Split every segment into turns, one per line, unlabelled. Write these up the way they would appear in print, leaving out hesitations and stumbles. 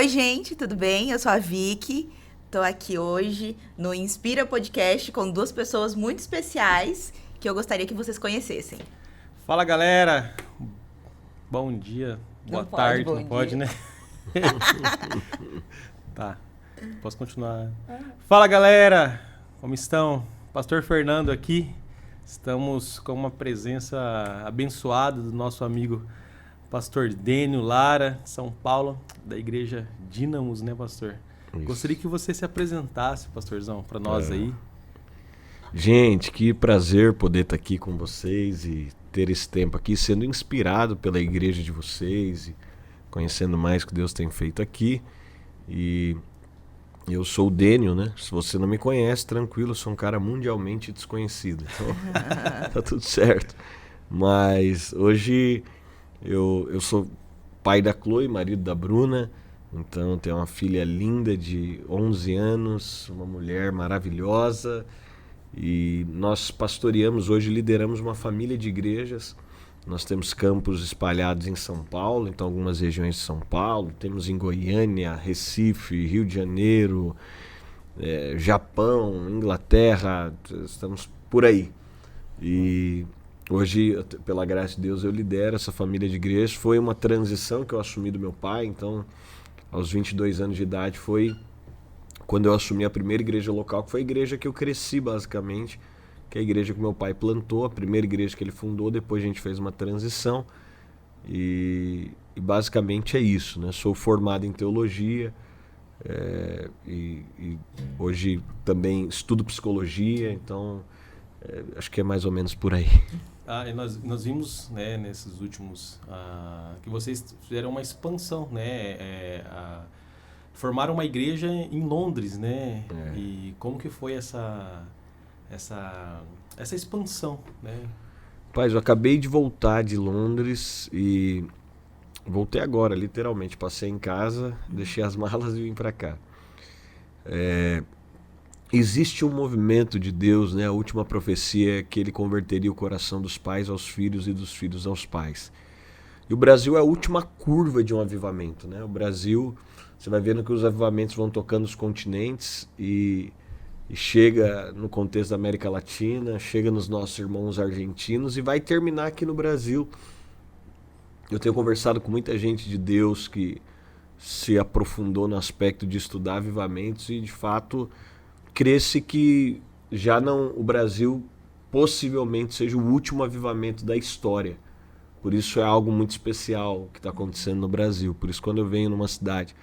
Oi, gente, tudo bem? Eu sou a Vicky. Tô aqui hoje no Inspira Podcast com duas pessoas muito especiais que eu gostaria que vocês conhecessem.
Fala, galera. Bom dia, boa
Não pode,
tarde,
bom
não pode,
dia.
né? Tá, posso continuar. Fala, galera. Como estão? Pastor Fernando aqui. Estamos com uma presença abençoada do nosso amigo Pastor Dênio Lara, São Paulo, da Igreja Dínamos, né, pastor?
Isso.
Gostaria que você se apresentasse, pastorzão, para nós aí.
Gente, que prazer poder estar aqui com vocês e ter esse tempo aqui sendo inspirado pela igreja de vocês e conhecendo mais o que Deus tem feito aqui. E eu sou o Dênio, né? Se você não me conhece, tranquilo, eu sou um cara mundialmente desconhecido. Então, tá tudo certo. Mas hoje eu sou pai da Chloe, marido da Bruna. Então tenho uma filha linda de 11 anos, uma mulher maravilhosa. E nós pastoreamos hoje, lideramos uma família de igrejas. Nós temos campos espalhados em São Paulo, então algumas regiões de São Paulo. Temos em Goiânia, Recife, Rio de Janeiro, Japão, Inglaterra, estamos por aí. E hoje, pela graça de Deus, eu lidero essa família de igrejas. Foi uma transição que eu assumi do meu pai, então aos 22 anos de idade foi quando eu assumi a primeira igreja local, que foi a igreja que eu cresci basicamente, que é a igreja que meu pai plantou, a primeira igreja que ele fundou. Depois a gente fez uma transição e basicamente é isso, né? Sou formado em teologia e hoje também estudo psicologia, então acho que é mais ou menos por aí.
E nós vimos, né, nesses últimos que vocês fizeram uma expansão, né, formaram uma igreja em Londres, né? E como que foi essa expansão, né?
Rapaz, eu acabei de voltar de Londres e voltei agora, literalmente. Passei em casa, deixei as malas e vim para cá. Existe um movimento de Deus, né? A última profecia é que ele converteria o coração dos pais aos filhos e dos filhos aos pais. E o Brasil é a última curva de um avivamento, né? O Brasil, você vai vendo que os avivamentos vão tocando os continentes e chega no contexto da América Latina, chega nos nossos irmãos argentinos e vai terminar aqui no Brasil. Eu tenho conversado com muita gente de Deus que se aprofundou no aspecto de estudar avivamentos e, de fato, crê-se que já não, o Brasil possivelmente seja o último avivamento da história. Por isso é algo muito especial que está acontecendo no Brasil. Por isso, quando eu venho numa cidade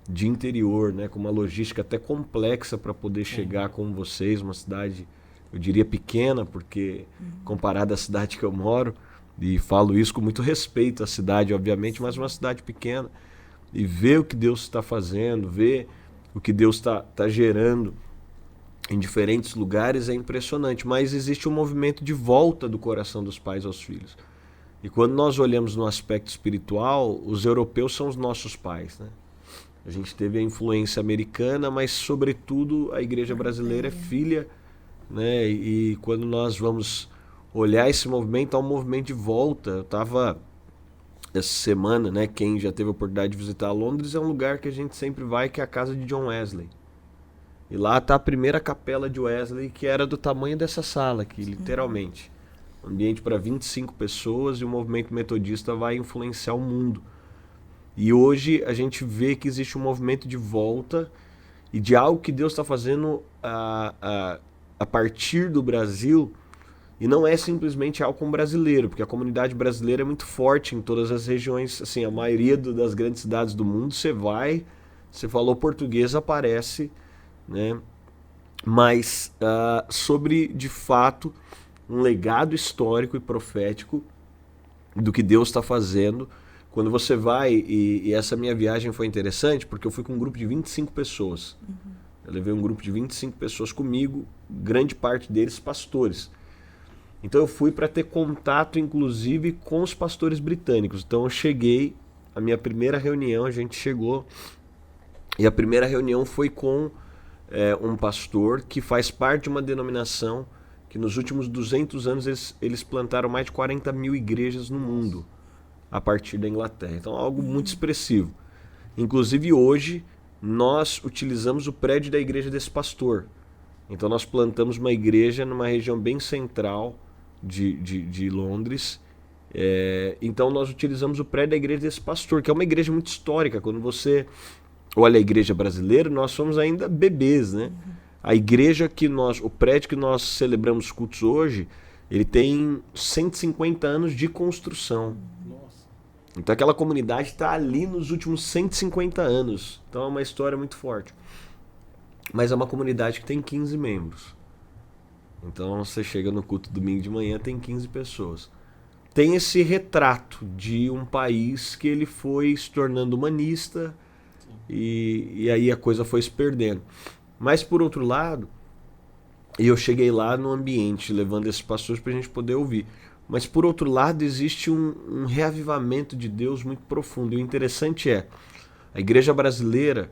de interior, né, com uma logística até complexa para poder chegar com vocês, uma cidade, eu diria pequena, porque comparada à cidade que eu moro, e falo isso com muito respeito à cidade, obviamente, mas uma cidade pequena, e ver o que Deus está fazendo, ver o que Deus está gerando em diferentes lugares é impressionante. Mas existe um movimento de volta do coração dos pais aos filhos. E quando nós olhamos no aspecto espiritual, os europeus são os nossos pais, né? A gente teve a influência americana, mas sobretudo a igreja brasileira é filha, né? E quando nós vamos olhar esse movimento, há um movimento de volta. Eu estava essa semana, né? Quem já teve a oportunidade de visitar Londres, é um lugar que a gente sempre vai, que é a casa de John Wesley. E lá está a primeira capela de Wesley, que era do tamanho dessa sala aqui, literalmente. Ambiente para 25 pessoas, e o movimento metodista vai influenciar o mundo. E hoje a gente vê que existe um movimento de volta e de algo que Deus está fazendo a partir do Brasil, e não é simplesmente algo com brasileiro, porque a comunidade brasileira é muito forte em todas as regiões. Assim, a maioria das grandes cidades do mundo, você falou português, aparece, né? Mas sobre, de fato, um legado histórico e profético do que Deus está fazendo. Quando você vai, e essa minha viagem foi interessante, porque eu fui com um grupo de 25 pessoas. Eu levei um grupo de 25 pessoas comigo, grande parte deles pastores. Então eu fui para ter contato, inclusive, com os pastores britânicos. Então eu cheguei, a minha primeira reunião, a gente chegou, e a primeira reunião foi com um pastor que faz parte de uma denominação que nos últimos 200 anos eles plantaram mais de 40 mil igrejas no mundo, a partir da Inglaterra. Então algo muito expressivo. Inclusive hoje nós utilizamos o prédio da igreja desse pastor. Então nós plantamos uma igreja numa região bem central de Londres. Então nós utilizamos o prédio da igreja desse pastor, que é uma igreja muito histórica. Quando você olha a igreja brasileira, nós somos ainda bebês, né? A igreja o prédio que nós celebramos cultos hoje, ele tem 150 anos de construção.
Nossa.
Então aquela comunidade está ali nos últimos 150 anos. Então é uma história muito forte. Mas é uma comunidade que tem 15 membros. Então você chega no culto domingo de manhã, tem 15 pessoas. Tem esse retrato de um país que ele foi se tornando humanista e aí a coisa foi se perdendo. Mas por outro lado, eu cheguei lá no ambiente, levando esses pastores para a gente poder ouvir. Mas por outro lado, existe um reavivamento de Deus muito profundo. E o interessante é, a igreja brasileira,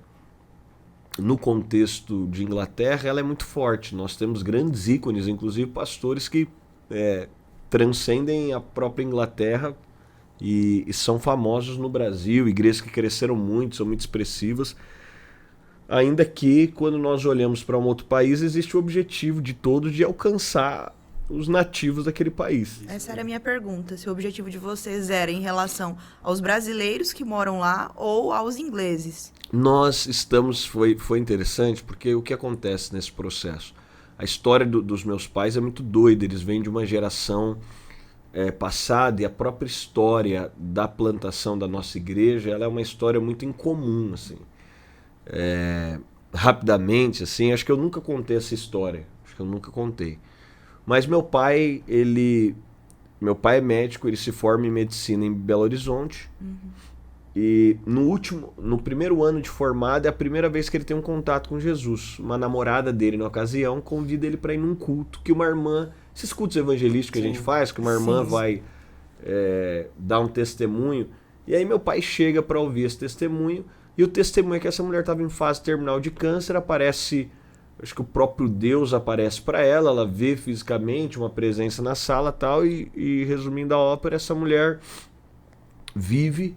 no contexto de Inglaterra, ela é muito forte. Nós temos grandes ícones, inclusive pastores que transcendem a própria Inglaterra e são famosos no Brasil, igrejas que cresceram muito, são muito expressivas. Ainda que, quando nós olhamos para um outro país, existe o objetivo de todos de alcançar os nativos daquele país.
Essa era a minha pergunta, se o objetivo de vocês era em relação aos brasileiros que moram lá ou aos ingleses.
Nós estamos... Foi interessante, porque o que acontece nesse processo? A história dos meus pais é muito doida, eles vêm de uma geração passada, e a própria história da plantação da nossa igreja, ela é uma história muito incomum, assim. Rapidamente, assim, acho que eu nunca contei essa história, mas meu pai é médico, ele se forma em medicina em Belo Horizonte. E no primeiro ano de formado é a primeira vez que ele tem um contato com Jesus. Uma namorada dele, na ocasião, convida ele para ir num culto que uma irmã, esses cultos evangelísticos que a gente faz, que uma irmã vai dar um testemunho, e aí meu pai chega para ouvir esse testemunho. E o testemunho é que essa mulher estava em fase terminal de câncer, aparece, acho que o próprio Deus aparece para ela, ela vê fisicamente uma presença na sala e tal, e resumindo a ópera, essa mulher vive,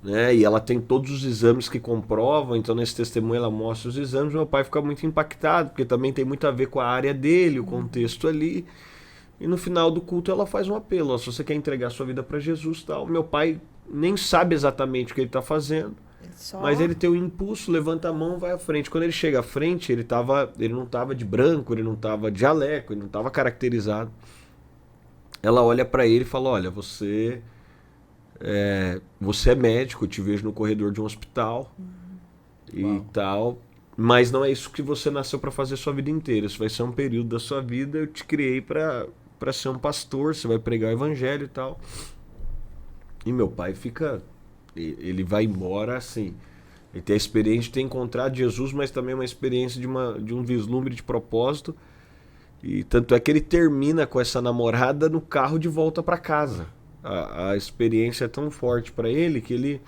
né, e ela tem todos os exames que comprovam, então nesse testemunho ela mostra os exames, meu pai fica muito impactado, porque também tem muito a ver com a área dele, o contexto ali, e no final do culto ela faz um apelo, se você quer entregar sua vida para Jesus, tal. Meu pai nem sabe exatamente o que ele está fazendo, mas ele tem o impulso, levanta a mão, vai à frente. Quando ele chega à frente, ele não estava de branco, ele não estava de jaleco, ele não estava caracterizado. Ela olha para ele e fala, olha, você é médico, eu te vejo no corredor de um hospital e tal, mas não é isso que você nasceu para fazer a sua vida inteira. Isso vai ser um período da sua vida, eu te criei para ser um pastor, você vai pregar o evangelho e tal. E meu pai ele vai embora assim, ele tem a experiência de ter encontrado Jesus, mas também uma experiência de um vislumbre de propósito, e tanto é que ele termina com essa namorada no carro de volta para casa. A experiência é tão forte para ele que ele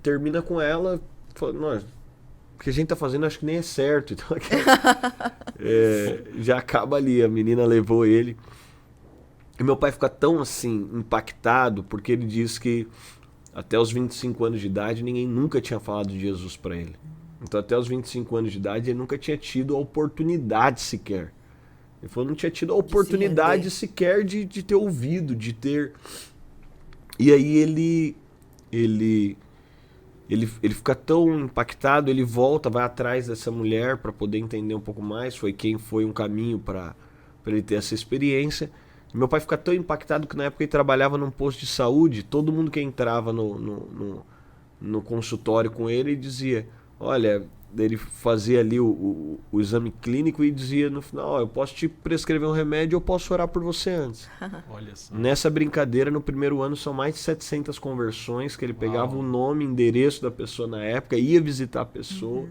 termina com ela falando, o que a gente tá fazendo acho que nem é certo, então já acaba ali, a menina levou ele, e meu pai fica tão assim impactado, porque ele diz que até os 25 anos de idade, ninguém nunca tinha falado de Jesus para ele. Então, até os 25 anos de idade, ele nunca tinha tido a oportunidade sequer. Ele falou, não tinha tido a oportunidade sequer de ter ouvido, de ter... E aí ele fica tão impactado, ele volta, vai atrás dessa mulher para poder entender um pouco mais. Foi um caminho para ele ter essa experiência. Meu pai fica tão impactado que na época ele trabalhava num posto de saúde, todo mundo que entrava no consultório com ele dizia, olha, ele fazia ali o exame clínico e dizia no final, eu posso te prescrever um remédio, eu posso orar por você antes.
Olha só.
Nessa brincadeira, no primeiro ano, são mais de 700 conversões, que ele pegava o nome, endereço da pessoa na época, ia visitar a pessoa.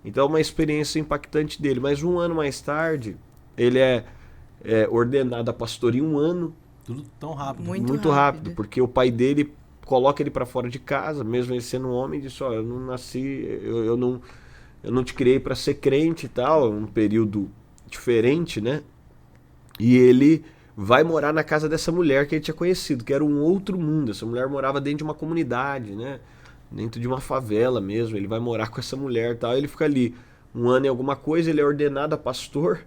Então é uma experiência impactante dele. Mas um ano mais tarde, ele é ordenado a pastor em um ano.
Tudo tão rápido.
Muito rápido, porque o pai dele coloca ele para fora de casa, mesmo ele sendo um homem, e disse, eu não nasci, eu não te criei para ser crente e tal, um período diferente, né? E ele vai morar na casa dessa mulher que ele tinha conhecido, que era um outro mundo. Essa mulher morava dentro de uma comunidade, né? dentro de uma favela mesmo. Ele vai morar com essa mulher e tal. Ele fica ali 1 ano e alguma coisa, ele é ordenado a pastor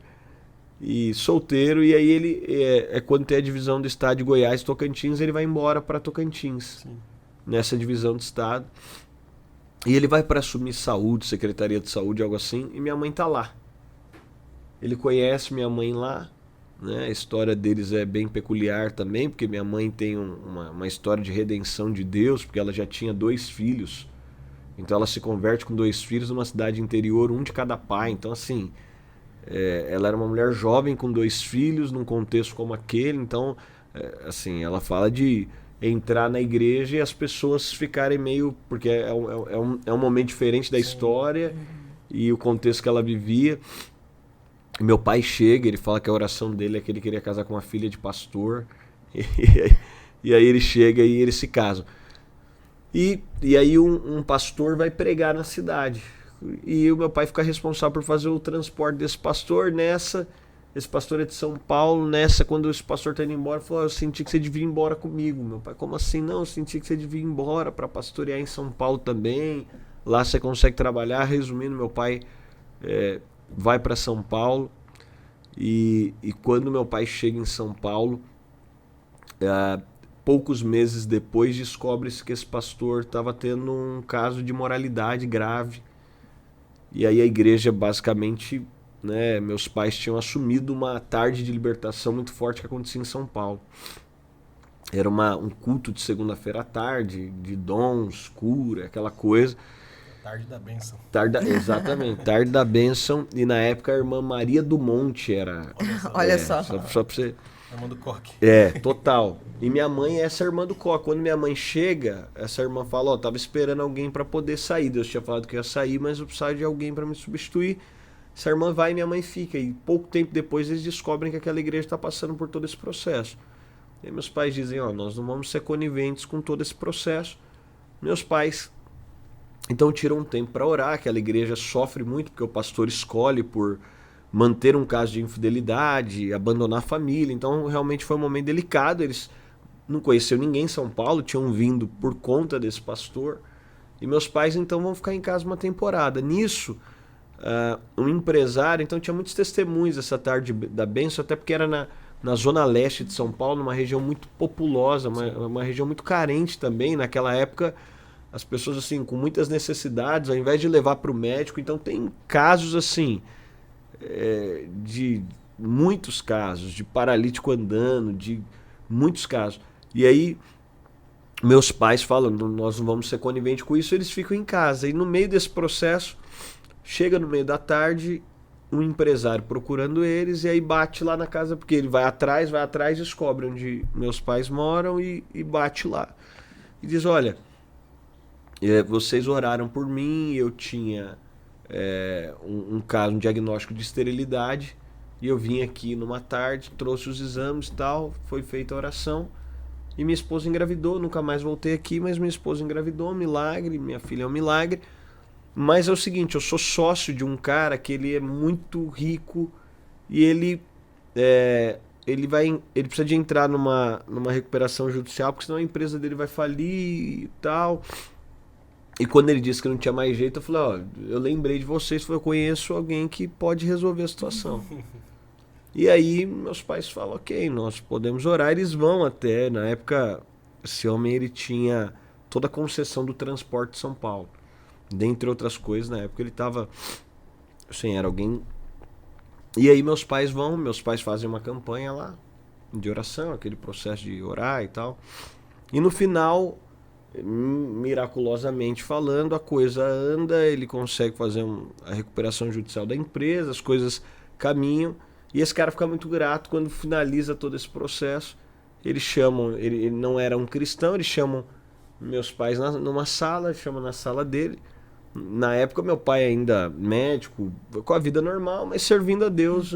e solteiro. E aí ele, quando tem a divisão do estado de Goiás, Tocantins, ele vai embora para Tocantins. Sim. Nessa divisão do estado. E ele vai para assumir saúde, Secretaria de Saúde, algo assim, e minha mãe tá lá. Ele conhece minha mãe lá, né? A história deles é bem peculiar também, porque minha mãe tem uma história de redenção de Deus, porque ela já tinha 2 filhos. Então ela se converte com 2 filhos numa cidade interior, um de cada pai. Então assim, ela era uma mulher jovem com 2 filhos, num contexto como aquele. Então, assim, ela fala de entrar na igreja e as pessoas ficarem meio... Porque é um momento diferente da história e o contexto que ela vivia. E meu pai chega, ele fala que a oração dele é que ele queria casar com uma filha de pastor. E aí ele chega e eles se casam. E aí um pastor vai pregar na cidade. E o meu pai fica responsável por fazer o transporte desse pastor. Esse pastor é de São Paulo. Quando esse pastor tá indo embora, ele falou: eu senti que você devia ir embora comigo. Meu pai: como assim? Não, eu senti que você devia ir embora para pastorear em São Paulo também. Lá você consegue trabalhar. Resumindo, meu pai vai para São Paulo. E quando meu pai chega em São Paulo, poucos meses depois, descobre-se que esse pastor estava tendo um caso de imoralidade grave. E aí a igreja basicamente... meus pais tinham assumido uma tarde de libertação muito forte que acontecia em São Paulo. Era um culto de segunda-feira à tarde, de dons, cura, aquela coisa.
Tarde da bênção.
Exatamente, tarde da bênção. E na época a irmã Maria do Monte era...
Olha só.
Só pra você...
Irmã do Coque.
Total. E minha mãe é essa irmã do Coque. Quando minha mãe chega, essa irmã fala: tava esperando alguém para poder sair. Deus tinha falado que eu ia sair, mas eu precisava de alguém para me substituir. Essa irmã vai e minha mãe fica. E pouco tempo depois eles descobrem que aquela igreja está passando por todo esse processo. E aí meus pais dizem: nós não vamos ser coniventes com todo esse processo. Meus pais então tiram um tempo para orar. Aquela igreja sofre muito porque o pastor escolhe por manter um caso de infidelidade, abandonar a família. Então realmente foi um momento delicado. Eles não conheciam ninguém em São Paulo, tinham vindo por conta desse pastor. E meus pais então vão ficar em casa uma temporada. Nisso, um empresário, então tinha muitos testemunhos essa tarde da bênção, até porque era na zona leste de São Paulo, numa região muito populosa, uma região muito carente também. Naquela época, as pessoas assim com muitas necessidades, ao invés de levar para o médico, então tem casos assim, de muitos casos, de paralítico andando, de muitos casos. E aí meus pais falam: nós não vamos ser coniventes com isso. Eles ficam em casa. E no meio desse processo, chega no meio da tarde um empresário procurando eles, e aí bate lá na casa, porque ele vai atrás, descobre onde meus pais moram e bate lá. E diz: olha, vocês oraram por mim, eu tinha um caso, um diagnóstico de esterilidade, e eu vim aqui numa tarde, trouxe os exames e tal, foi feita a oração, e minha esposa engravidou. Nunca mais voltei aqui, mas minha esposa engravidou, um milagre, minha filha é um milagre. Mas é o seguinte, eu sou sócio de um cara que ele é muito rico, e ele precisa de entrar numa recuperação judicial, porque senão a empresa dele vai falir e tal. E quando ele disse que não tinha mais jeito, eu falei: eu lembrei de vocês, eu conheço alguém que pode resolver a situação. E aí meus pais falam: ok, nós podemos orar. Eles vão até, na época, esse homem ele tinha toda a concessão do transporte de São Paulo. Dentre outras coisas, na época ele estava, assim, era alguém... E aí meus pais fazem uma campanha lá, de oração, aquele processo de orar e tal. E no final, miraculosamente falando, a coisa anda, ele consegue fazer a recuperação judicial da empresa, as coisas caminham. E esse cara fica muito grato quando finaliza todo esse processo. Eles chamam, ele não era um cristão, eles chamam meus pais numa sala, chamam na sala dele. Na época meu pai ainda médico, com a vida normal, mas servindo a Deus.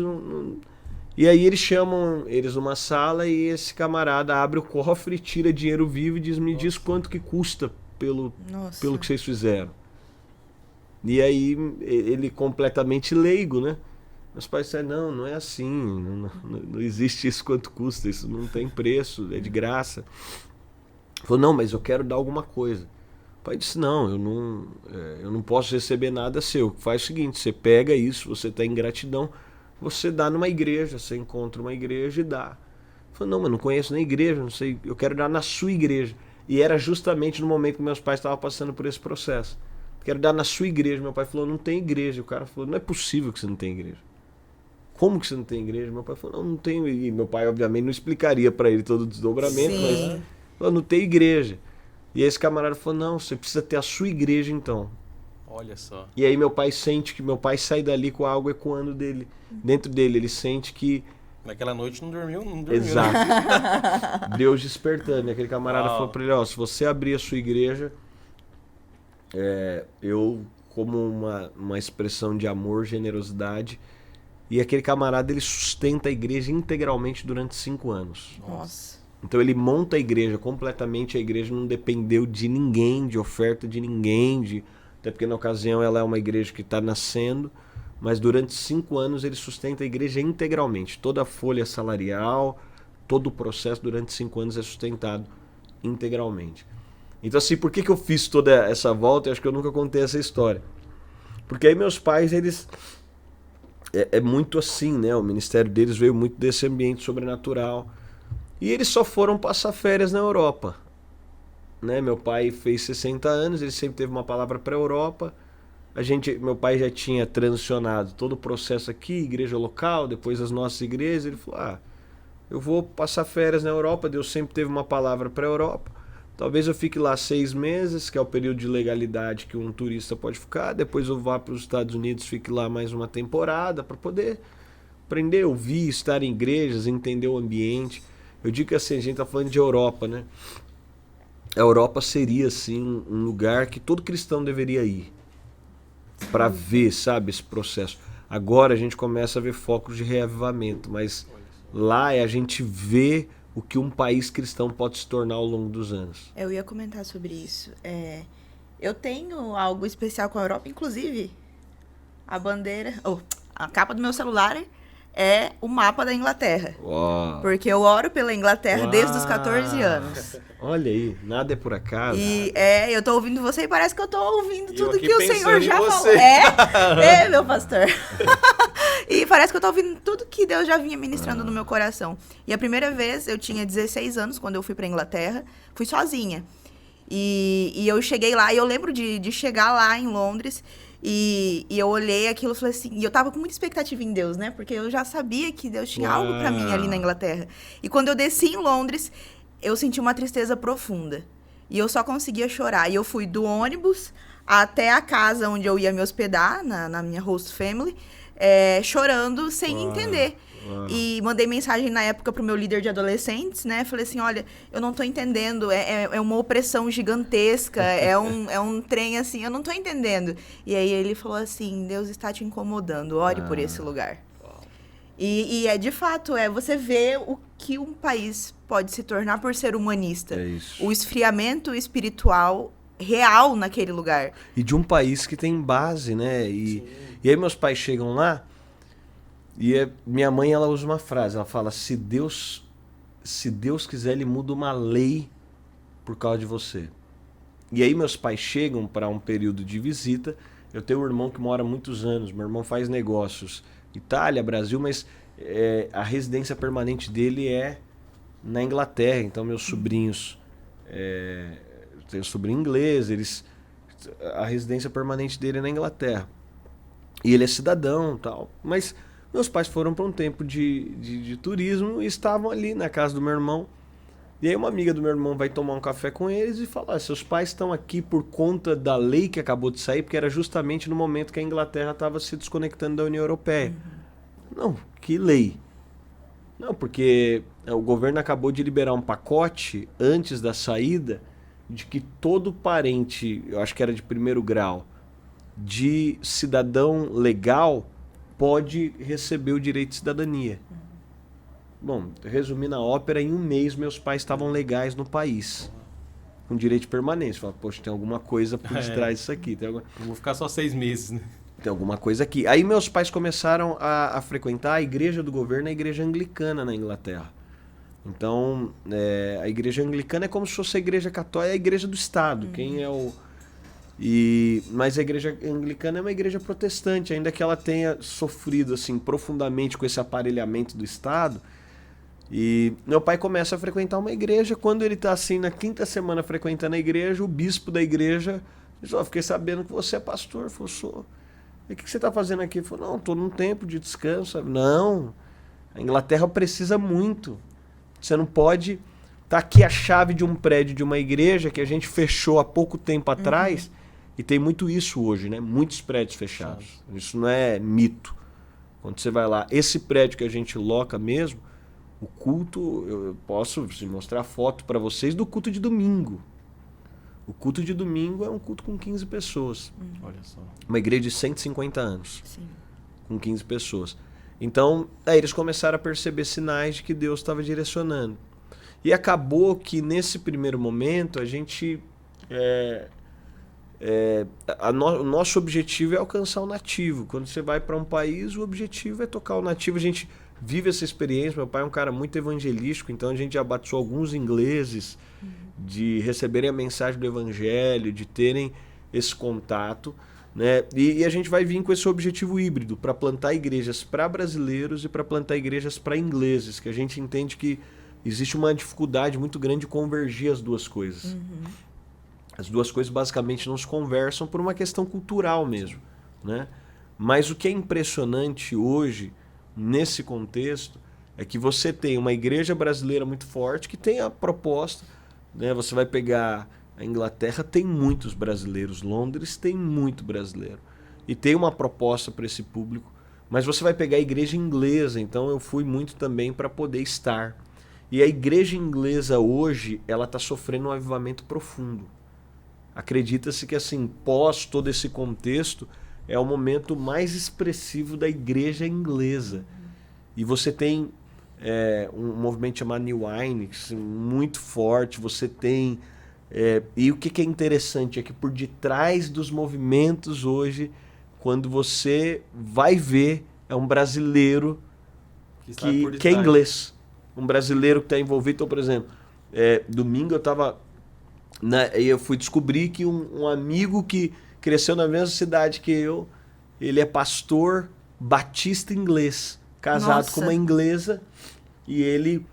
E aí eles chamam eles numa sala, e esse camarada abre o cofre, tira dinheiro vivo e diz: me diz quanto que custa pelo que vocês fizeram. E aí ele completamente leigo, né? Meus pais disseram: não é assim, não existe isso, quanto custa, isso não tem preço, é de graça. Ele falou: não, mas eu quero dar alguma coisa. pai disse, não, eu não posso receber nada seu. Faz o seguinte, você pega isso, você está em gratidão, você dá numa igreja, você encontra uma igreja e dá. Eu falei, não, mas não conheço nem igreja, não sei, eu quero dar na sua igreja. E era justamente no momento que meus pais estavam passando por esse processo. Quero dar na sua igreja. Meu pai falou, não tem igreja. O cara falou, não é possível que você não tenha igreja. Como que você não tem igreja? Meu pai falou, não tenho. E meu pai, obviamente, não explicaria para ele todo o desdobramento,
Sim.
mas falou, não tem igreja. E aí esse camarada falou, não, você precisa ter a sua igreja então.
Olha só.
E aí meu pai sente que meu pai sai dali com algo ecoando dele. Dentro dele, ele sente que...
Naquela noite não dormiu.
Exato.
Né?
Deus despertando. E aquele camarada
Uau.
falou para ele, ó, se você abrir a sua igreja, eu, como uma expressão de amor, generosidade... E aquele camarada, ele sustenta a igreja integralmente durante 5 anos.
Nossa.
Então ele monta a igreja completamente, a igreja não dependeu de ninguém, de oferta de ninguém, até porque na ocasião ela é uma igreja que está nascendo, mas durante 5 anos ele sustenta a igreja integralmente. Toda a folha salarial, todo o processo durante 5 anos é sustentado integralmente. Então assim, por que eu fiz toda essa volta? Eu acho que eu nunca contei essa história. Porque aí meus pais, eles... É muito assim, né? O ministério deles veio muito desse ambiente sobrenatural. E eles só foram passar férias na Europa. Né? Meu pai fez 60 anos, ele sempre teve uma palavra para a Europa. Meu pai já tinha transicionado todo o processo aqui, igreja local, depois as nossas igrejas. Ele falou, eu vou passar férias na Europa, Deus sempre teve uma palavra para a Europa. Talvez eu fique lá 6 meses, que é o período de legalidade que um turista pode ficar. Depois eu vá para os Estados Unidos, fique lá mais uma temporada para poder aprender, ouvir, estar em igrejas, entender o ambiente. Eu digo que assim, a gente está falando de Europa, né? A Europa seria assim um lugar que todo cristão deveria ir para ver, sabe, esse processo. Agora a gente começa a ver focos de reavivamento, mas lá a gente vê o que um país cristão pode se tornar ao longo dos anos.
Eu ia comentar sobre isso. Eu tenho algo especial com a Europa, inclusive a bandeira, a capa do meu celular é o mapa da Inglaterra.
Uau.
Porque eu oro pela Inglaterra desde os 14 anos.
Olha aí, nada é por acaso.
E eu tô ouvindo você e parece que eu tô ouvindo tudo
aqui
que o
pensando
Senhor
em
já
você.
falou. Meu pastor. E parece que eu tô ouvindo tudo que Deus já vinha ministrando no meu coração. E a primeira vez, eu tinha 16 anos, quando eu fui pra Inglaterra, fui sozinha. E eu cheguei lá, e eu lembro de chegar lá em Londres, e eu olhei aquilo e falei assim, e eu tava com muita expectativa em Deus, né? Porque eu já sabia que Deus tinha algo pra mim ali na Inglaterra. E quando eu desci em Londres, eu senti uma tristeza profunda. E eu só conseguia chorar. E eu fui do ônibus até a casa onde eu ia me hospedar, na minha host family, chorando sem entender. E mandei mensagem na época pro meu líder de adolescentes, né? Falei assim, olha, eu não tô entendendo, é uma opressão gigantesca, é um trem assim, eu não tô entendendo. E aí ele falou assim, Deus está te incomodando, ore por esse lugar. E de fato, você vê o que um país pode se tornar por ser humanista.
É isso.
O esfriamento espiritual real naquele lugar.
E de um país que tem base, né? E aí meus pais chegam lá, e minha mãe, ela usa uma frase, ela fala, se Deus quiser, ele muda uma lei por causa de você. E aí meus pais chegam para um período de visita. Eu tenho um irmão que mora há muitos anos, meu irmão faz negócios Itália, Brasil, mas a residência permanente dele é na Inglaterra. Então meus sobrinhos, tem um sobrinho inglês, a residência permanente dele é na Inglaterra. E ele é cidadão, tal, mas meus pais foram para um tempo de turismo e estavam ali na casa do meu irmão. E aí uma amiga do meu irmão vai tomar um café com eles e fala, seus pais estão aqui por conta da lei que acabou de sair, porque era justamente no momento que a Inglaterra estava se desconectando da União Europeia. Não, que lei? Não, porque o governo acabou de liberar um pacote antes da saída de que todo parente, eu acho que era de 1º grau, de cidadão legal pode receber o direito de cidadania. Bom, resumindo a ópera, em um mês meus pais estavam legais no país, com direito de permanência. Fala, poxa, tem alguma coisa por detrás disso aqui.
Não vou ficar só 6 meses, né?
Tem alguma coisa aqui. Aí meus pais começaram a frequentar a igreja do governo, a igreja anglicana na Inglaterra. Então, a igreja anglicana é como se fosse a igreja católica, é a igreja do Estado. Quem é Mas a igreja anglicana é uma igreja protestante, ainda que ela tenha sofrido assim profundamente com esse aparelhamento do Estado. E meu pai começa a frequentar uma igreja. Quando ele está assim na 5ª semana frequentando a igreja, o bispo da igreja diz: fiquei sabendo que você é pastor. Eu falei: sou. E o que você está fazendo aqui? Ele falou: não, estou num tempo de descanso. Não, a Inglaterra precisa muito. Você não pode... Tá aqui a chave de um prédio de uma igreja que a gente fechou há pouco tempo atrás. E tem muito isso hoje, né? Muitos prédios fechados. Isso não é mito. Quando você vai lá, esse prédio que a gente loca mesmo, o culto, eu posso mostrar foto para vocês do culto de domingo. O culto de domingo é um culto com 15 pessoas.
Olha só.
Uma igreja de 150 anos.
Sim.
Com 15 pessoas. Então, aí eles começaram a perceber sinais de que Deus estava direcionando. E acabou que nesse primeiro momento a gente... o nosso objetivo é alcançar o nativo. Quando você vai para um país, o objetivo é tocar o nativo. A gente vive essa experiência. Meu pai é um cara muito evangelístico, então a gente já batizou alguns ingleses de receberem a mensagem do evangelho, de terem esse contato, né? E a gente vai vir com esse objetivo híbrido para plantar igrejas para brasileiros e para plantar igrejas para ingleses, que a gente entende que existe uma dificuldade muito grande de convergir as duas coisas. As duas coisas basicamente não se conversam por uma questão cultural mesmo, né? Mas o que é impressionante hoje, nesse contexto, é que você tem uma igreja brasileira muito forte que tem a proposta, né? Você vai pegar a Inglaterra, tem muitos brasileiros, Londres tem muito brasileiro. E tem uma proposta para esse público, mas você vai pegar a igreja inglesa, então eu fui muito também para poder estar. E a igreja inglesa hoje, ela está sofrendo um avivamento profundo. Acredita-se que, assim, pós todo esse contexto, é o momento mais expressivo da igreja inglesa. E você tem um movimento chamado New Wine, muito forte. Você tem... e o que é interessante é que por detrás dos movimentos hoje, quando você vai ver, é um brasileiro que é inglês. Um brasileiro que está envolvido. Então, por exemplo, domingo eu estava... E eu fui descobrir que um amigo que cresceu na mesma cidade que eu, ele é pastor batista inglês, casado com uma inglesa, e ele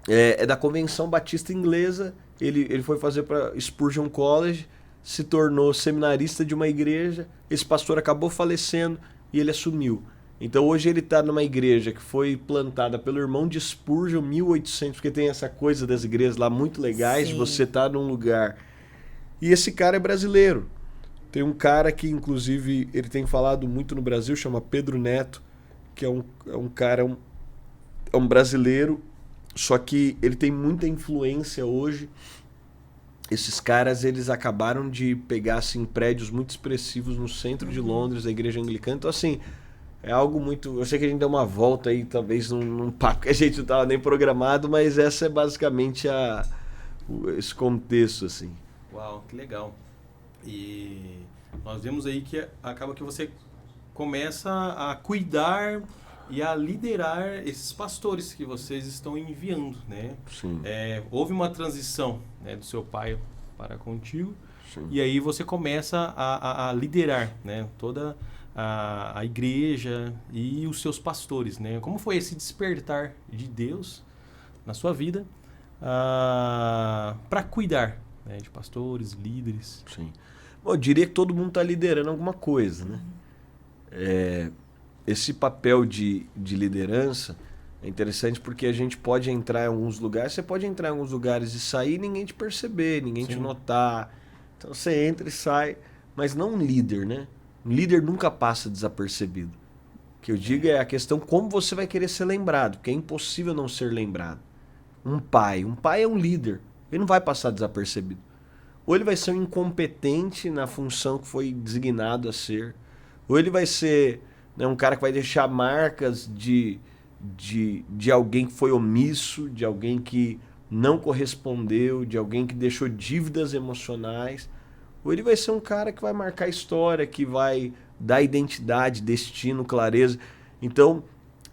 é da Convenção Batista Inglesa. Ele foi fazer para Spurgeon College, se tornou seminarista de uma igreja, esse pastor acabou falecendo e ele assumiu. Então hoje ele está numa igreja que foi plantada pelo irmão de Spurgeon, 1800, porque tem essa coisa das igrejas lá muito legais, de você estar num lugar. E esse cara é brasileiro. Tem um cara que, inclusive, ele tem falado muito no Brasil, chama Pedro Neto, que é um cara, é um brasileiro, só que ele tem muita influência hoje. Esses caras, eles acabaram de pegar assim, prédios muito expressivos no centro de Londres, da igreja anglicana. Então, assim... é algo muito... Eu sei que a gente deu uma volta aí, talvez num papo que a gente não estava nem programado, mas essa é basicamente esse contexto, assim.
Uau, que legal. E nós vemos aí que acaba que você começa a cuidar e a liderar esses pastores que vocês estão enviando, né?
Sim.
Houve uma transição, né, do seu pai para contigo.
Sim.
E aí você começa a liderar, né, toda a igreja e os seus pastores, né? Como foi esse despertar de Deus na sua vida para cuidar, né, de pastores, líderes?
Sim. Bom, eu diria que todo mundo está liderando alguma coisa, né? Esse papel de liderança é interessante porque a gente pode entrar em alguns lugares, você pode entrar em alguns lugares e sair e ninguém te perceber, ninguém te notar. Então você entra e sai, mas não um líder, né? Um líder nunca passa desapercebido. O que eu digo é a questão como você vai querer ser lembrado, porque é impossível não ser lembrado. Um pai é um líder, ele não vai passar desapercebido. Ou ele vai ser um incompetente na função que foi designado a ser, ou ele vai ser, né, um cara que vai deixar marcas de alguém que foi omisso, de alguém que não correspondeu, de alguém que deixou dívidas emocionais. Ou ele vai ser um cara que vai marcar a história, que vai dar identidade, destino, clareza. Então,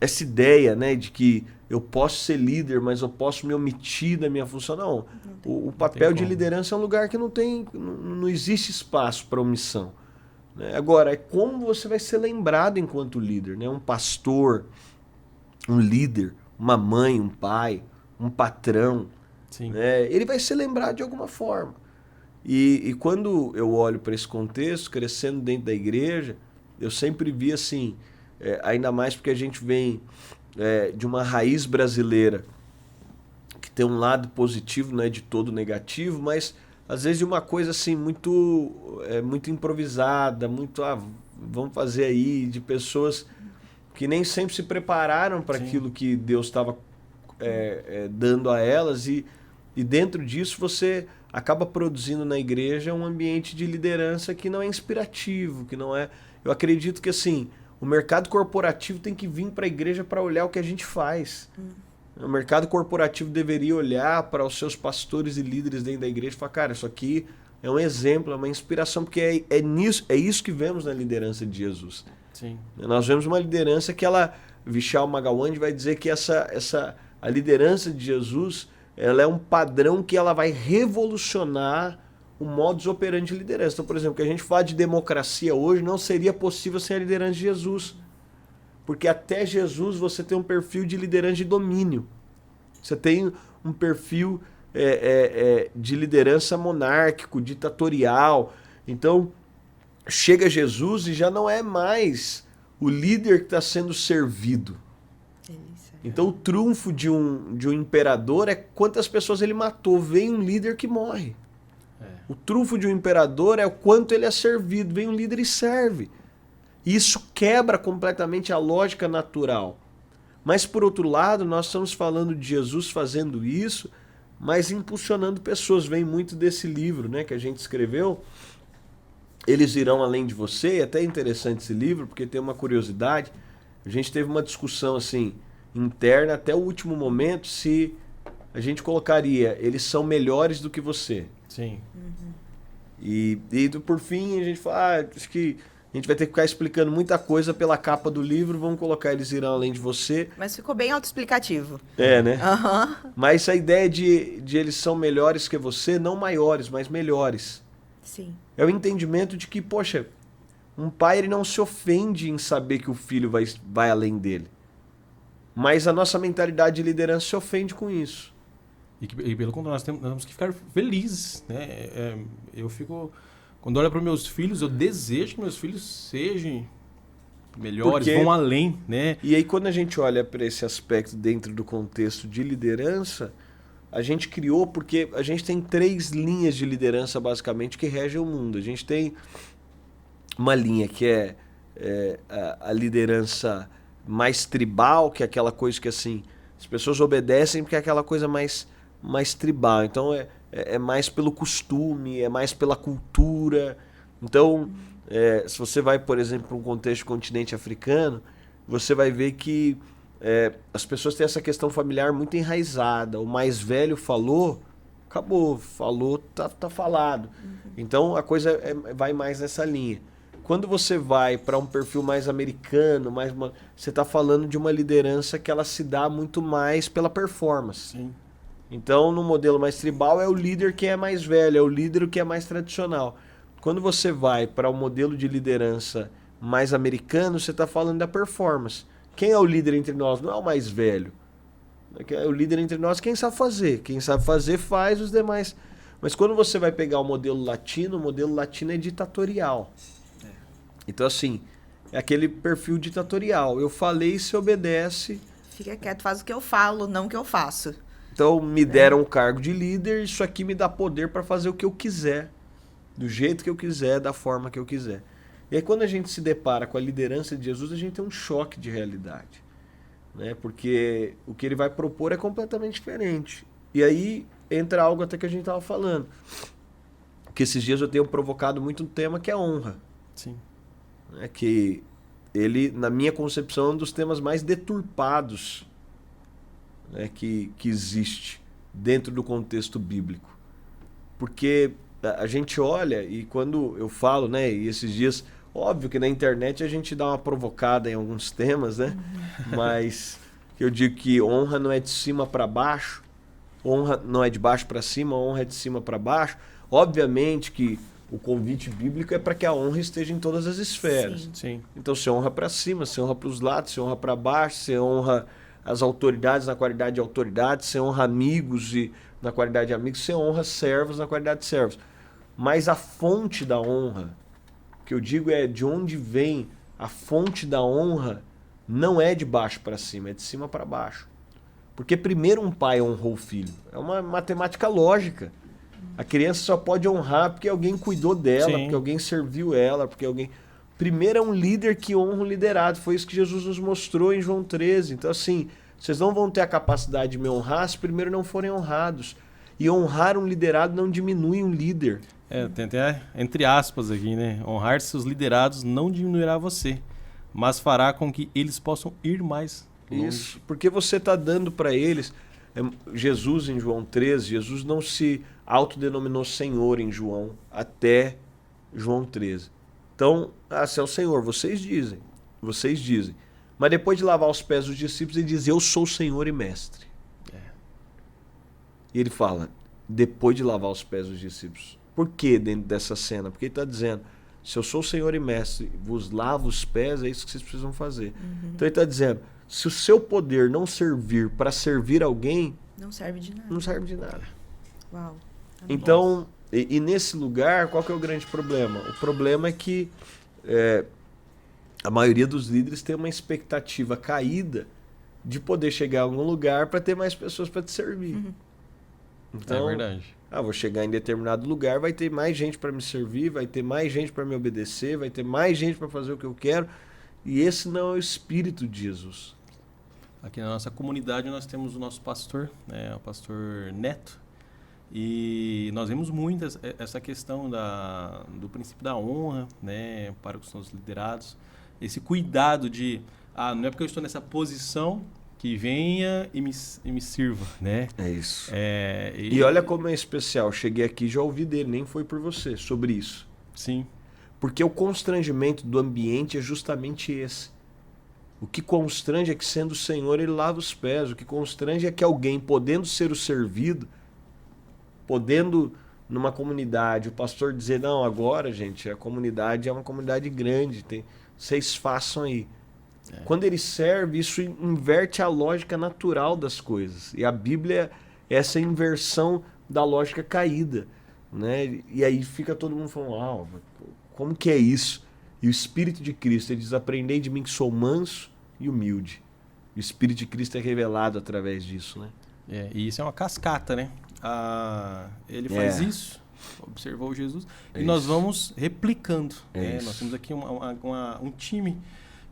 essa ideia, né, de que eu posso ser líder, mas eu posso me omitir da minha função. Não. O papel de liderança é um lugar que não existe espaço para omissão. Né? Agora, é como você vai ser lembrado enquanto líder. Né? Um pastor, um líder, uma mãe, um pai, um patrão.
Sim.
Né? Ele vai ser lembrado de alguma forma. E quando eu olho para esse contexto, crescendo dentro da igreja, eu sempre vi assim, ainda mais porque a gente vem de uma raiz brasileira que tem um lado positivo, não é de todo negativo, mas às vezes de uma coisa assim muito improvisada, muito vamos fazer aí, de pessoas que nem sempre se prepararam para aquilo que Deus estava dando a elas e dentro disso você acaba produzindo na igreja um ambiente de liderança que não é inspirativo, que não é... Eu acredito que assim, o mercado corporativo tem que vir para a igreja para olhar o que a gente faz. O mercado corporativo deveria olhar para os seus pastores e líderes dentro da igreja e falar, cara, isso aqui é um exemplo, é uma inspiração, porque é isso que vemos na liderança de Jesus.
Sim.
Nós vemos uma liderança que Vishal Magawande vai dizer que a liderança de Jesus, ela é um padrão que ela vai revolucionar o modus operandi de liderança. Então, por exemplo, que a gente fala de democracia hoje não seria possível sem a liderança de Jesus. Porque até Jesus você tem um perfil de liderança de domínio. Você tem um perfil de liderança monárquico, ditatorial. Então, chega Jesus e já não é mais o líder que está sendo servido. Então o trunfo de um imperador é quantas pessoas ele matou. Vem um líder que morre. O trunfo de um imperador é o quanto ele é servido. Vem um líder e serve. E isso quebra completamente a lógica natural. Mas por outro lado, nós estamos falando de Jesus fazendo isso, mas impulsionando pessoas. Vem muito desse livro, né, que a gente escreveu. Eles irão além de você. É até interessante esse livro, porque tem uma curiosidade. A gente teve uma discussão assim interna até o último momento se a gente colocaria eles são melhores do que você.
Sim.
E por fim a gente fala, acho que a gente vai ter que ficar explicando muita coisa pela capa do livro, vamos colocar eles irão além de você.
Mas ficou bem autoexplicativo.
Né?
Uhum.
Mas a ideia de eles são melhores que você, não maiores, mas melhores.
Sim.
É o entendimento de que, poxa, um pai ele não se ofende em saber que o filho vai além dele. Mas a nossa mentalidade de liderança se ofende com isso.
E pelo contrário, nós temos que ficar felizes. Né? Eu fico... Quando olho para os meus filhos, eu desejo que meus filhos sejam melhores, vão além. Né?
E aí quando a gente olha para esse aspecto dentro do contexto de liderança, a gente criou, porque a gente tem 3 linhas de liderança basicamente que regem o mundo. A gente tem uma linha que é a liderança mais tribal, que é aquela coisa que assim, as pessoas obedecem porque é aquela coisa mais tribal. Então é mais pelo costume, é mais pela cultura. Então, se você vai, por exemplo, para um contexto do continente africano, você vai ver que as pessoas têm essa questão familiar muito enraizada. O mais velho falou, acabou. Falou, tá falado. Então, a coisa vai mais nessa linha. Quando você vai para um perfil mais americano, você está falando de uma liderança que ela se dá muito mais pela performance.
Sim.
Então, no modelo mais tribal, é o líder que é mais velho, é o líder que é mais tradicional. Quando você vai para o modelo de liderança mais americano, você está falando da performance. Quem é o líder entre nós? Não é o mais velho. É o líder entre nós quem sabe fazer. Quem sabe fazer, faz os demais. Mas quando você vai pegar o modelo latino é ditatorial. Então, assim, é aquele perfil ditatorial. Eu falei, você obedece.
Fica quieto, faz o que eu falo, não o que eu faço.
Então, me deram um cargo de líder, isso aqui me dá poder para fazer o que eu quiser. Do jeito que eu quiser, da forma que eu quiser. E aí, quando a gente se depara com a liderança de Jesus, a gente tem um choque de realidade. Né? Porque o que ele vai propor é completamente diferente. E aí, entra algo até que a gente estava falando. Que esses dias eu tenho provocado muito um tema que é honra.
Sim.
Que ele, na minha concepção, é um dos temas mais deturpados, né, que existe dentro do contexto bíblico. Porque a gente olha, e quando eu falo, né, e esses dias Óbvio que na internet a gente dá uma provocada em alguns temas, né? Mas eu digo que honra não é de cima para baixo, honra não é de baixo para cima, honra é de cima para baixo. Obviamente que o convite bíblico é para que a honra esteja em todas as esferas.
Sim.
Sim.
Então você honra para cima, você honra para os lados, você honra para baixo, você honra as autoridades na qualidade de autoridade, você honra amigos e na qualidade de amigos, você honra servos na qualidade de servos. Mas a fonte da honra, que eu digo é de onde vem a fonte da honra, não é de baixo para cima, é de cima para baixo. Porque primeiro um pai honrou o filho. É uma matemática lógica. A criança só pode honrar porque alguém cuidou dela,
Sim.
porque alguém serviu ela, porque alguém... Primeiro é um líder que honra o liderado. Foi isso que Jesus nos mostrou em João 13. Então assim, vocês não vão ter a capacidade de me honrar se primeiro não forem honrados. E honrar um liderado não diminui um líder.
Tem até entre aspas aqui, né? Honrar seus liderados não diminuirá você, mas fará com que eles possam ir mais longe.
Isso, porque você está dando para eles... Jesus em João 13, Jesus não se autodenominou Senhor em João até João 13. Então, se é o Senhor, vocês dizem. Mas depois de lavar os pés dos discípulos, ele diz, eu sou o Senhor e Mestre. E ele fala, depois de lavar os pés dos discípulos. Por que dentro dessa cena? Porque ele está dizendo, se eu sou o Senhor e Mestre, vos lavo os pés, é isso que vocês precisam fazer. Então ele está dizendo, se o seu poder não servir para servir alguém,
Não serve de nada.
não serve de nada.
Uau.
Então, e nesse lugar, qual que é o grande problema? O problema é que a maioria dos líderes tem uma expectativa caída de poder chegar a algum lugar para ter mais pessoas para te servir. Então,
É verdade.
vou chegar em determinado lugar, vai ter mais gente para me servir, vai ter mais gente para me obedecer, vai ter mais gente para fazer o que eu quero. E esse não é o espírito de Jesus.
Aqui na nossa comunidade nós temos o nosso pastor, né, o pastor Neto, e nós vemos muito essa questão do princípio da honra, né, para os nossos liderados, esse cuidado de, não é porque eu estou nessa posição que venha e me sirva, né?
É isso.
E
E olha como é especial, cheguei aqui e já ouvi dele, nem foi por você, sobre isso.
Sim.
Porque o constrangimento do ambiente é justamente esse. O que constrange é que, sendo o Senhor, ele lava os pés. O que constrange é que alguém, podendo ser o servido, podendo, numa comunidade, o pastor dizer, não, agora, gente, a comunidade é uma comunidade grande, vocês façam aí. Quando ele serve, isso inverte a lógica natural das coisas. E a Bíblia é essa inversão da lógica caída, né? E aí fica todo mundo falando, como que é isso? E o Espírito de Cristo, ele diz, aprendei de mim que sou manso e humilde. E o Espírito de Cristo é revelado através disso, né?
E isso é uma cascata, né? Ele faz isso, observou Jesus, e nós vamos replicando. Né? Nós temos aqui um time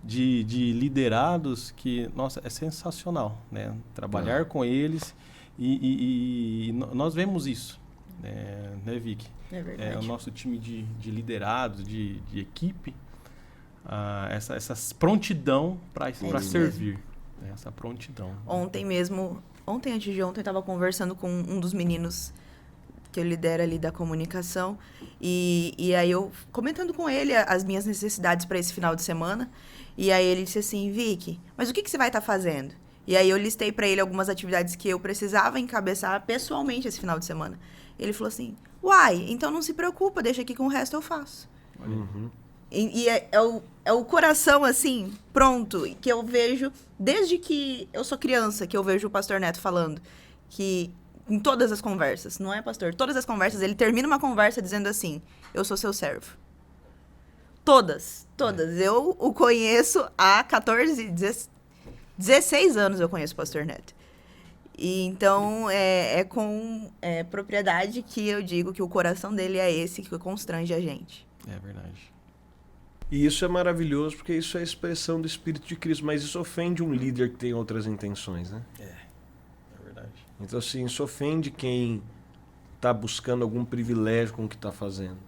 de liderados que, nossa, é sensacional, né? Trabalhar com eles e nós vemos isso, né, Vicky?
É verdade.
O nosso time de liderados, de equipe, essa prontidão para servir, né? Essa prontidão.
Ontem antes de ontem, eu estava conversando com um dos meninos que eu lidero ali da comunicação, e aí eu comentando com ele as minhas necessidades para esse final de semana, e aí ele disse assim, Vicky, mas o que você vai estar fazendo? E aí eu listei para ele algumas atividades que eu precisava encabeçar pessoalmente esse final de semana. Ele falou assim, uai, então não se preocupa, deixa aqui que o resto eu faço. E é o coração, assim, pronto, que eu vejo, desde que eu sou criança, que eu vejo o pastor Neto falando, que em todas as conversas, não é, pastor? Todas as conversas, ele termina uma conversa dizendo assim, eu sou seu servo. Todas. Eu o conheço há 16 anos eu conheço o pastor Neto. E então, com propriedade que eu digo que o coração dele é esse que constrange a gente.
É verdade.
E isso é maravilhoso, porque isso é a expressão do Espírito de Cristo, mas isso ofende um líder que tem outras intenções, né?
É verdade.
Então, assim, isso ofende quem está buscando algum privilégio com o que está fazendo.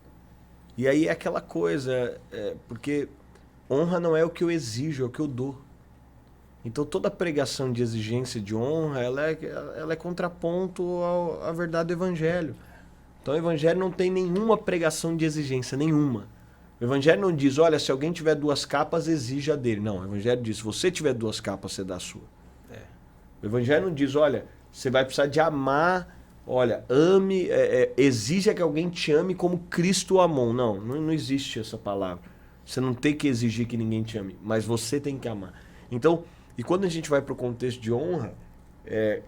E aí é aquela coisa, porque honra não é o que eu exijo, é o que eu dou. Então, toda pregação de exigência de honra, ela é contraponto à verdade do Evangelho. Então, o Evangelho não tem nenhuma pregação de exigência, nenhuma. O Evangelho não diz, olha, se alguém tiver 2 capas, exija dele. Não, o Evangelho diz, se você tiver 2 capas, você dá a sua. O Evangelho não diz, olha, você vai precisar de amar, olha, ame, exija que alguém te ame como Cristo o amou. Não existe essa palavra. Você não tem que exigir que ninguém te ame, mas você tem que amar. Então, e quando a gente vai para o contexto de honra,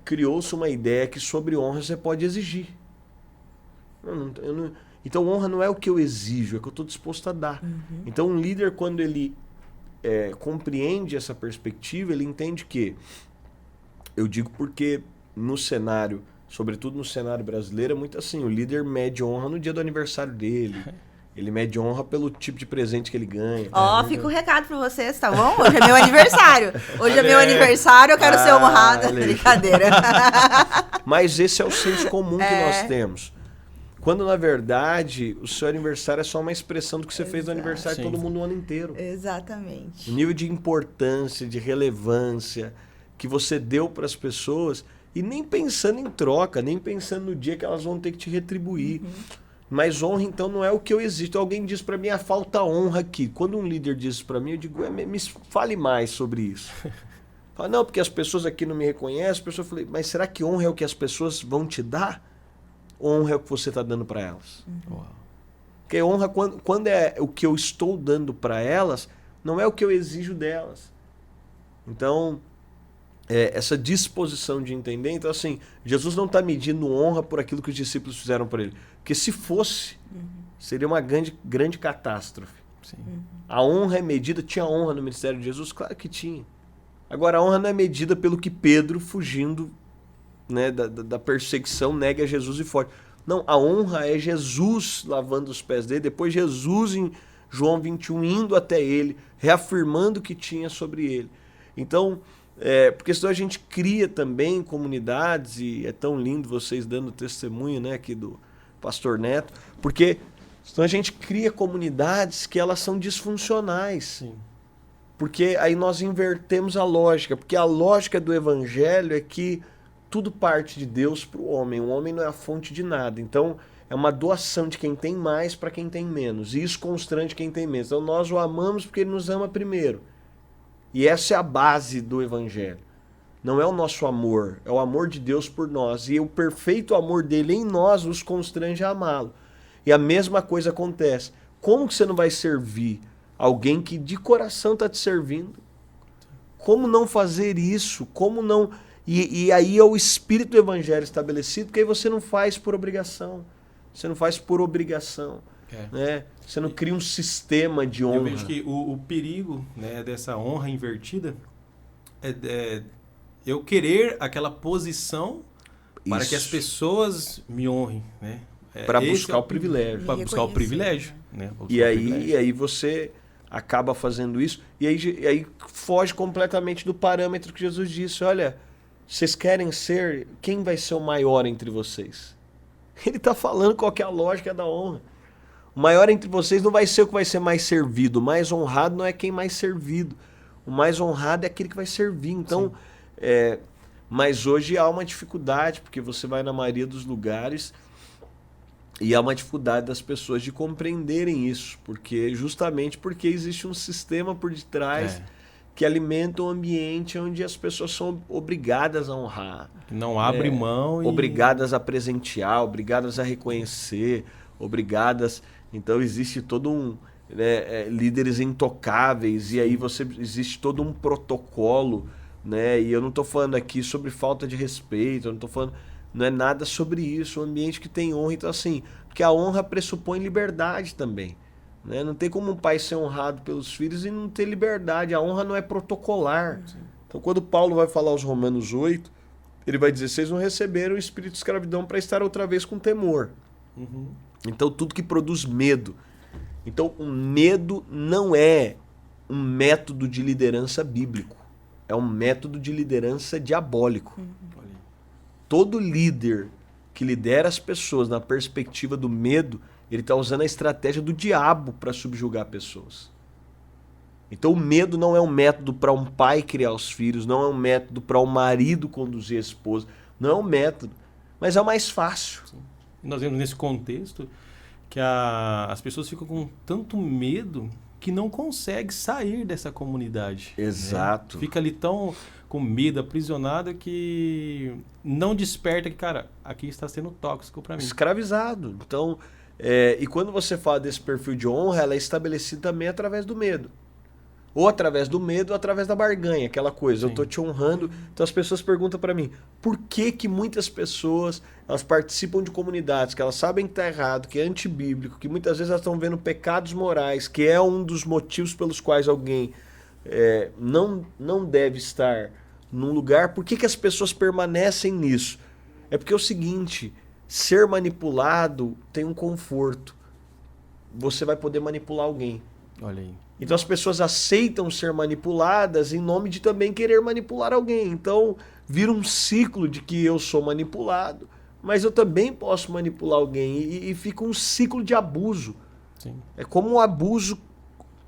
criou-se uma ideia que sobre honra você pode exigir. Então, honra não é o que eu exijo, é o que eu estou disposto a dar. Então, um líder, quando ele compreende essa perspectiva, ele entende que, eu digo porque no cenário, sobretudo no cenário brasileiro, é muito assim, o líder mede honra no dia do aniversário dele, ele mede honra pelo tipo de presente que ele ganha.
Fica o recado pra vocês, tá bom? Hoje é meu aniversário. Hoje é meu aniversário, eu quero ser honrada. Brincadeira.
Mas esse é o senso comum que nós temos. Quando, na verdade, o seu aniversário é só uma expressão do que você fez no aniversário de todo mundo o ano inteiro.
Exatamente.
O nível de importância, de relevância que você deu para as pessoas, e nem pensando em troca, nem pensando no dia que elas vão ter que te retribuir. Mas honra, então, não é o que eu exijo. Alguém diz para mim, falta honra aqui. Quando um líder diz isso para mim, eu digo, me fale mais sobre isso. Fala, não, porque as pessoas aqui não me reconhecem. As pessoas falam, mas será que honra é o que as pessoas vão te dar? Ou honra é o que você está dando para elas? Porque honra, quando é o que eu estou dando para elas, não é o que eu exijo delas. Então, essa disposição de entender. Então, assim, Jesus não está medindo honra por aquilo que os discípulos fizeram por ele. Porque se fosse, seria uma grande catástrofe. A honra é medida, tinha honra no ministério de Jesus? Claro que tinha. Agora, a honra não é medida pelo que Pedro, fugindo, né, da perseguição, nega a Jesus e foge. Não, a honra é Jesus lavando os pés dele, depois Jesus em João 21 indo até ele, reafirmando o que tinha sobre ele. Então, porque senão a gente cria também comunidades, e é tão lindo vocês dando testemunho, né, aqui do Pastor Neto, porque senão a gente cria comunidades que elas são disfuncionais.
Sim.
Porque aí nós invertemos a lógica, porque a lógica do evangelho é que tudo parte de Deus para o homem. O homem não é a fonte de nada. Então, é uma doação de quem tem mais para quem tem menos. E isso constrange quem tem menos. Então, nós o amamos porque ele nos ama primeiro. E essa é a base do evangelho. Não é o nosso amor, é o amor de Deus por nós. E o perfeito amor dele em nós nos constrange a amá-lo. E a mesma coisa acontece. Como que você não vai servir alguém que de coração está te servindo? Como não fazer isso? Como não... E aí é o espírito do evangelho estabelecido, porque aí você não faz por obrigação. Você não faz por obrigação. Né? Você não cria um sistema de honra.
Eu vejo que o perigo, né, dessa honra invertida é eu querer aquela posição para que as pessoas me honrem. Né?
Para buscar o privilégio.
Para buscar o privilégio. Né?
E aí você acaba fazendo isso, e aí foge completamente do parâmetro que Jesus disse. Olha, vocês querem ser... Quem vai ser o maior entre vocês? Ele está falando qual que é a lógica da honra. O maior entre vocês não vai ser o que vai ser mais servido. O mais honrado não é quem mais servido. O mais honrado é aquele que vai servir. Então, mas hoje há uma dificuldade, porque você vai na maioria dos lugares e há uma dificuldade das pessoas de compreenderem isso. Justamente porque existe um sistema por detrás que alimenta um ambiente onde as pessoas são obrigadas a honrar.
Não abre mão.
Obrigadas a presentear, obrigadas a reconhecer, obrigadas... Então existe todo líderes intocáveis, e aí existe todo um protocolo, né? E eu não estou falando aqui sobre falta de respeito, eu não estou falando... Não é nada sobre isso, um ambiente que tem honra. Então, assim, porque a honra pressupõe liberdade também. Né? Não tem como um pai ser honrado pelos filhos e não ter liberdade. A honra não é protocolar. Sim. Então, quando Paulo vai falar aos Romanos 8, ele vai dizer, vocês não receberam o espírito de escravidão para estar outra vez com temor. Então, tudo que produz medo. Então, o medo não é um método de liderança bíblico. É um método de liderança diabólico. Todo líder que lidera as pessoas na perspectiva do medo, ele está usando a estratégia do diabo para subjugar pessoas. Então o medo não é um método para um pai criar os filhos, não é um método para um marido conduzir a esposa, não é um método, mas é o mais fácil.
Nós vemos nesse contexto que as pessoas ficam com tanto medo que não consegue sair dessa comunidade.
Exato.
Né? Fica ali tão com medo, aprisionado, que não desperta que, cara, aqui está sendo tóxico para mim.
Escravizado. Então, e quando você fala desse perfil de honra, ela é estabelecida também através do medo. Ou através do medo, ou através da barganha, aquela coisa.
Sim.
Eu tô te honrando. Então as pessoas perguntam para mim, por que muitas pessoas, elas participam de comunidades que elas sabem que tá errado, que é antibíblico, que muitas vezes elas estão vendo pecados morais, que é um dos motivos pelos quais alguém não deve estar num lugar. Por que as pessoas permanecem nisso? É porque é o seguinte, ser manipulado tem um conforto. Você vai poder manipular alguém.
Olha aí.
Então as pessoas aceitam ser manipuladas em nome de também querer manipular alguém. Então vira um ciclo de que eu sou manipulado, mas eu também posso manipular alguém. E fica um ciclo de abuso.
Sim.
É como um abuso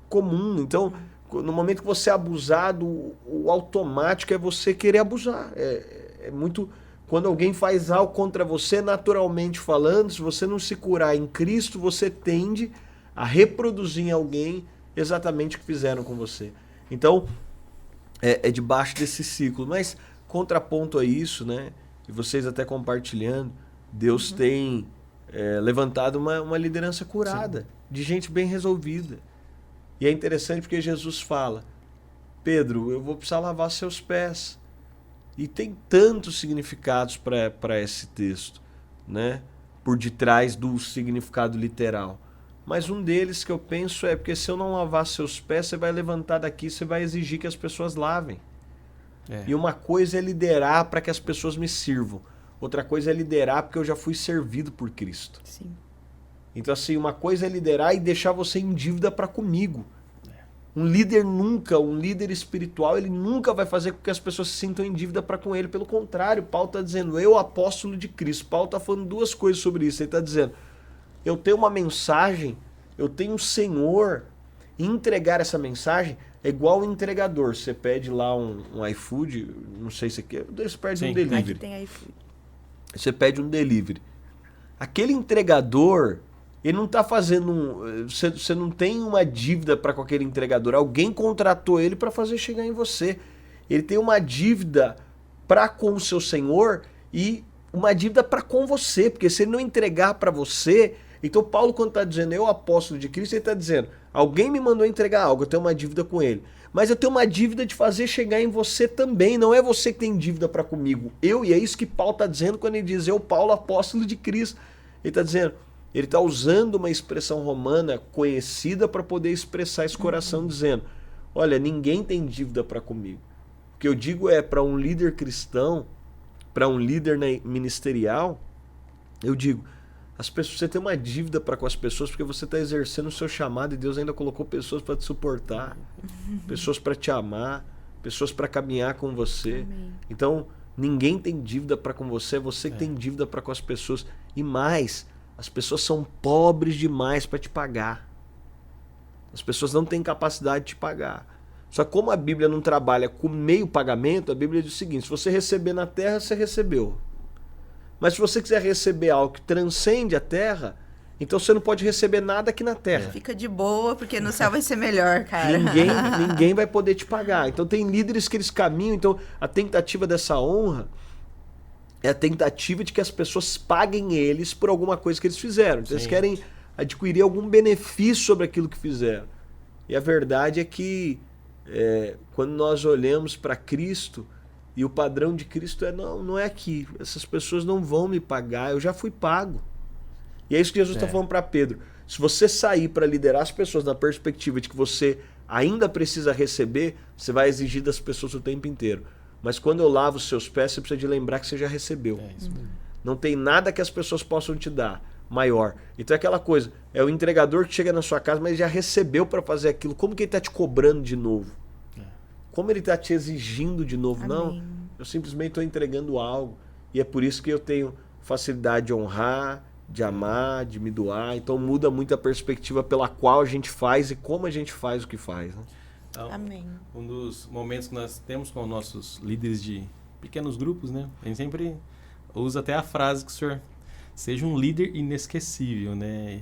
comum. Então, no momento que você é abusado, o automático é você querer abusar. É muito... Quando alguém faz algo contra você, naturalmente falando, se você não se curar em Cristo, você tende a reproduzir em alguém exatamente o que fizeram com você. Então, é debaixo desse ciclo. Mas, contraponto a isso, né? E vocês até compartilhando, Deus tem levantado uma liderança curada, de gente bem resolvida. E é interessante porque Jesus fala, Pedro, eu vou precisar lavar seus pés. E tem tantos significados para esse texto, né? Por detrás do significado literal. Mas um deles que eu penso é porque se eu não lavar seus pés, você vai levantar daqui, você vai exigir que as pessoas lavem. E uma coisa é liderar para que as pessoas me sirvam. Outra coisa é liderar porque eu já fui servido por Cristo.
Sim.
Então assim, uma coisa é liderar e deixar você em dívida para comigo. Um líder espiritual, ele nunca vai fazer com que as pessoas se sintam em dívida para com ele. Pelo contrário, Paulo está dizendo, eu apóstolo de Cristo. Paulo está falando duas coisas sobre isso. Ele está dizendo, eu tenho uma mensagem, eu tenho um Senhor, e entregar essa mensagem é igual um entregador. Você pede lá um iFood, não sei se aqui, você pede um delivery.
Aqui tem iFood.
Você pede um delivery. Aquele entregador, ele não está fazendo você não tem uma dívida para com aquele entregador. Alguém contratou ele para fazer chegar em você. Ele tem uma dívida para com o seu Senhor e uma dívida para com você, porque se ele não entregar para você... Então Paulo, quando está dizendo eu apóstolo de Cristo, ele está dizendo, alguém me mandou entregar algo, eu tenho uma dívida com ele. Mas eu tenho uma dívida de fazer chegar em você também, não é você que tem dívida para comigo. E é isso que Paulo está dizendo quando ele diz, eu, Paulo, apóstolo de Cristo. Ele está dizendo, ele está usando uma expressão romana conhecida para poder expressar esse coração, dizendo, olha, ninguém tem dívida para comigo. O que eu digo é, para um líder cristão, para um líder ministerial, eu digo, as pessoas, você tem uma dívida para com as pessoas porque você está exercendo o seu chamado e Deus ainda colocou pessoas para te suportar, pessoas para te amar, pessoas para caminhar com você.
Amém.
Então, ninguém tem dívida para com você, é você que tem dívida para com as pessoas. E mais, as pessoas são pobres demais para te pagar. As pessoas não têm capacidade de te pagar. Só que como a Bíblia não trabalha com meio pagamento, a Bíblia diz o seguinte, se você receber na terra, você recebeu. Mas se você quiser receber algo que transcende a terra, então você não pode receber nada aqui na terra.
Fica de boa, porque no céu vai ser melhor, cara.
Ninguém vai poder te pagar. Então tem líderes que eles caminham, então a tentativa dessa honra é a tentativa de que as pessoas paguem eles por alguma coisa que eles fizeram. Então eles querem adquirir algum benefício sobre aquilo que fizeram. E a verdade é que quando nós olhamos para Cristo, e o padrão de Cristo não é aqui. Essas pessoas não vão me pagar, eu já fui pago. E é isso que Jesus está falando para Pedro. Se você sair para liderar as pessoas na perspectiva de que você ainda precisa receber, você vai exigir das pessoas o tempo inteiro. Mas quando eu lavo os seus pés, você precisa de lembrar que você já recebeu.
É isso mesmo.
Não tem nada que as pessoas possam te dar maior. Então é aquela coisa, é o entregador que chega na sua casa, mas já recebeu para fazer aquilo. Como que ele está te cobrando de novo? Como ele está te exigindo de novo?
Amém.
Não, eu simplesmente estou entregando algo. E é por isso que eu tenho facilidade de honrar, de amar, de me doar. Então muda muito a perspectiva pela qual a gente faz e como a gente faz o que faz. Né?
Então,
Amém.
Um dos momentos que nós temos com nossos líderes de pequenos grupos, né? A gente sempre usa até a frase que o senhor seja um líder inesquecível, né?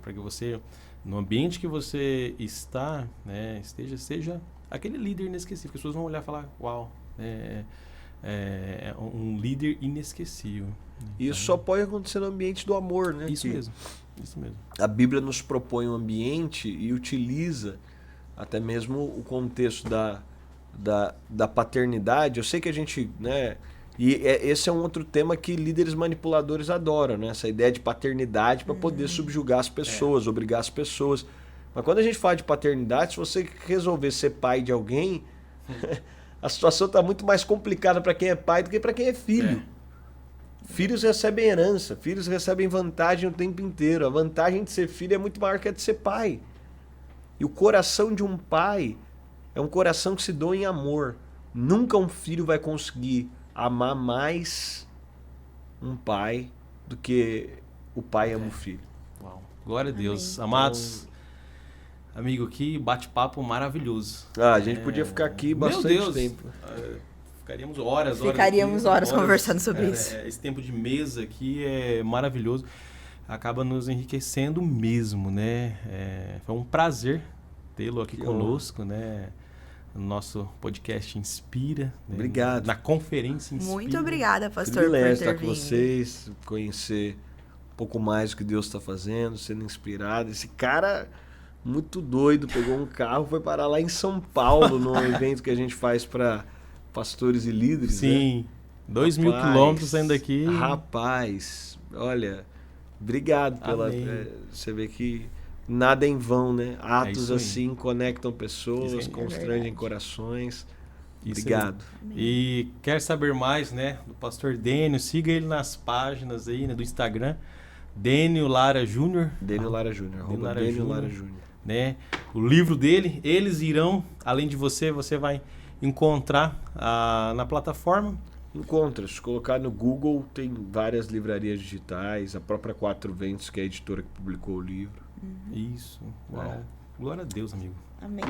Para que você, no ambiente que você está, né, seja aquele líder inesquecível, que as pessoas vão olhar e falar, uau, é um líder inesquecível.
Isso só pode acontecer no ambiente do amor, né?
Isso mesmo.
A Bíblia nos propõe um ambiente e utiliza até mesmo o contexto da paternidade. Eu sei que a gente, né? Esse é um outro tema que líderes manipuladores adoram, né? Essa ideia de paternidade para poder subjugar as pessoas, obrigar as pessoas. Mas quando a gente fala de paternidade, se você resolver ser pai de alguém, a situação está muito mais complicada para quem é pai do que para quem é filho. Filhos recebem herança, filhos recebem vantagem o tempo inteiro. A vantagem de ser filho é muito maior que a de ser pai. E o coração de um pai é um coração que se doa em amor. Nunca um filho vai conseguir amar mais um pai do que o pai ama o filho.
Uau. Glória a Deus.
Amém.
Amados, amigo, que bate-papo maravilhoso.
A gente podia ficar aqui bastante tempo.
Ficaríamos horas
Conversando sobre isso.
Esse tempo de mesa aqui é maravilhoso. Acaba nos enriquecendo mesmo, né? Foi um prazer tê-lo aqui conosco, né? No nosso podcast Inspira. Né?
Obrigado.
Na conferência Inspira.
Muito obrigada, pastor, por
Privilégio
ter
estar com
vindo.
vocês, conhecer um pouco mais do que Deus está fazendo, sendo inspirado. Esse cara muito doido, pegou um carro, foi parar lá em São Paulo, num evento que a gente faz para pastores e líderes.
Sim, né? 2.000 quilômetros saindo daqui.
Rapaz, olha, obrigado pela... você vê que nada é em vão, né? Atos assim conectam pessoas, constrangem corações. Obrigado.
E quer saber mais, né, do pastor Dênio, siga ele nas páginas aí, né, do Instagram, Dênio Lara Júnior.
Dênio Lara Júnior, Dênio Lara Júnior.
Né? O livro dele, Eles Irão, além de você vai encontrar na plataforma.
Encontra, se colocar no Google, tem várias livrarias digitais, a própria Quatro Ventos, que é a editora que publicou o livro.
Isso, uau. Glória a Deus, amigo.
Amém.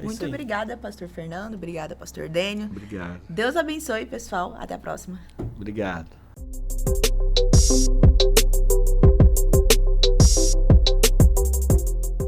Muito obrigada, pastor Fernando. Obrigada, pastor Dênio.
Obrigado.
Deus abençoe, pessoal. Até a próxima.
Obrigado.